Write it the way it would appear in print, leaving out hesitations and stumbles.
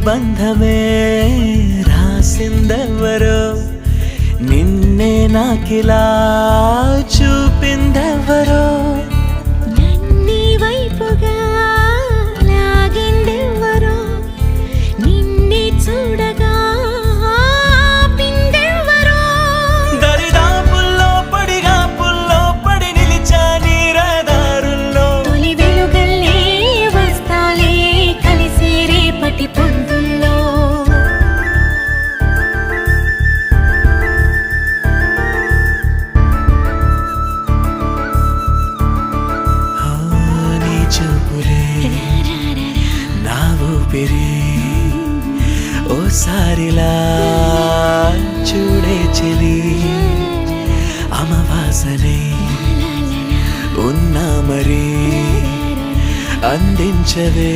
బంధమే రాసిందెవరో నిన్నే నాకిలా చూపిందెవరో నన్ని వైపుగా లాగిందెవరో నిన్నే చూడగా ఆపిందెవరో దరిదాపుల్లో పడిగాపుల్లో పడి నిలిచా నీ రహదారుల్లో తొలి వెలుగల్లే వస్తాలే కలిసి రేపటి పొద్దుల్లో నీ చూపులే నా ఊపిరి ఓసారిలా చూడే చెలి అమవాసనే ఉన్నా మరి అందించవే